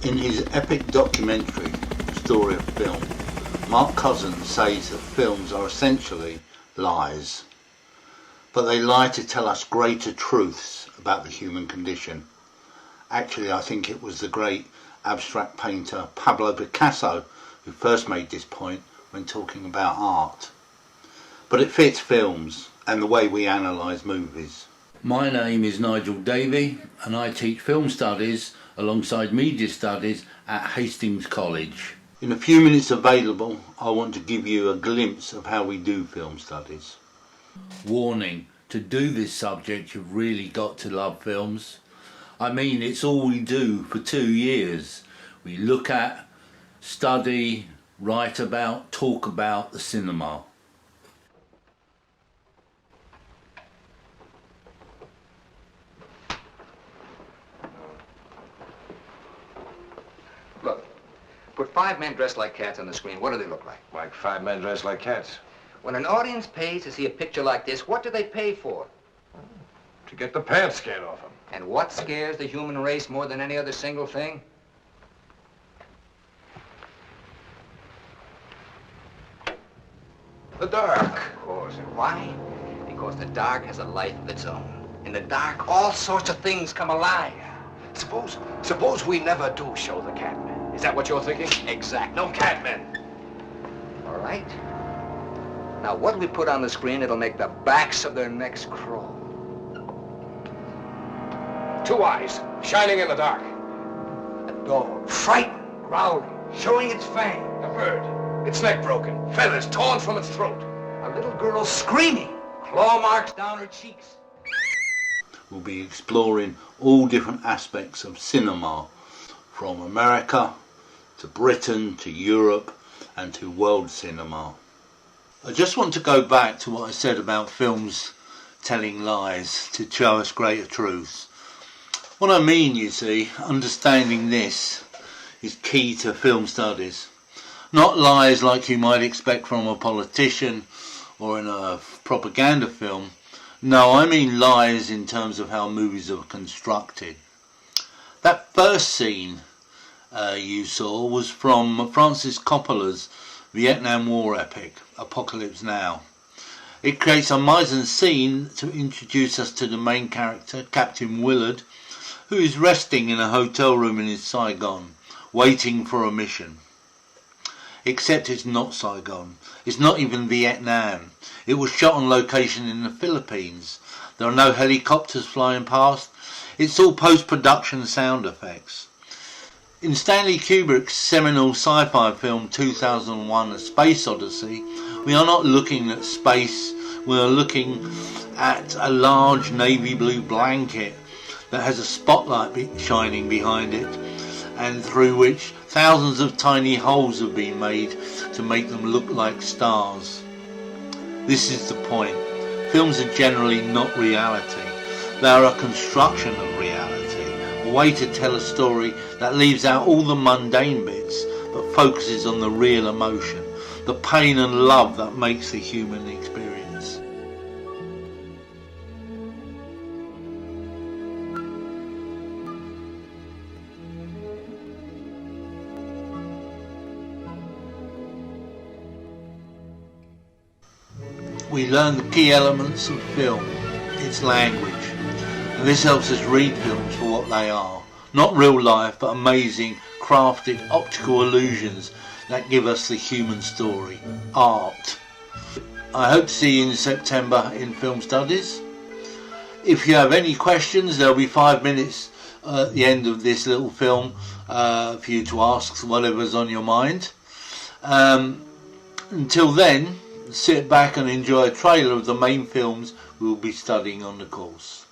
In his epic documentary, Story of Film, Mark Cousins says that films are essentially lies, but they lie to tell us greater truths about the human condition. Actually, I think it was the great abstract painter Pablo Picasso who first made this point when talking about art. But it fits films and the way we analyse movies. My name is Nigel Davey and I teach film studies alongside media studies at Hastings College. In a few minutes available, I want to give you a glimpse of how we do film studies. Warning, to do this subject you've really got to love films. I mean, it's all we do for 2 years. We look at, study, write about, talk about the cinema. Look, put 5 men dressed like cats on the screen. What do they look like? Like 5 men dressed like cats. When an audience pays to see a picture like this, what do they pay for? To get the pants scared off them. And what scares the human race more than any other single thing? The dark. Of course. And why? Because the dark has a life of its own. In the dark, all sorts of things come alive. Suppose we never do show the catmen. Is that what you're thinking? Exactly. No catmen. All right. Now, what do we put on the screen that'll make the backs of their necks crawl? 2 eyes, shining in the dark. A dog, frightened, growling, showing its fangs. A bird, its neck broken, feathers torn from its throat. A little girl screaming, claw marks down her cheeks. We'll be exploring all different aspects of cinema, from America to Britain to Europe and to world cinema. I just want to go back to what I said about films telling lies to show us greater truths. What I mean, you see, understanding this is key to film studies. Not lies like you might expect from a politician or in a propaganda film. No, I mean lies in terms of how movies are constructed. That first scene you saw was from Francis Coppola's Vietnam War epic, Apocalypse Now. It creates a mise-en-scene to introduce us to the main character, Captain Willard, who is resting in a hotel room in Saigon, waiting for a mission. Except it's not Saigon. It's not even Vietnam. It was shot on location in the Philippines. There are no helicopters flying past. It's all post-production sound effects. In Stanley Kubrick's seminal sci-fi film 2001: A Space Odyssey, we are not looking at space. We are looking at a large navy blue blanket that has a spotlight shining behind it, and through which thousands of tiny holes have been made to make them look like stars. This is the point. Films are generally not reality. They are a construction of reality, a way to tell a story that leaves out all the mundane bits but focuses on the real emotion, the pain and love that makes the human experience. We learn the key elements of film, its language, and this helps us read films for what they are. Not real life, but amazing, crafted optical illusions that give us the human story, art. I hope to see you in September in Film Studies. If you have any questions, there'll be 5 minutes at the end of this little film for you to ask whatever's on your mind. Until then, sit back and enjoy a trailer of the main films we'll be studying on the course.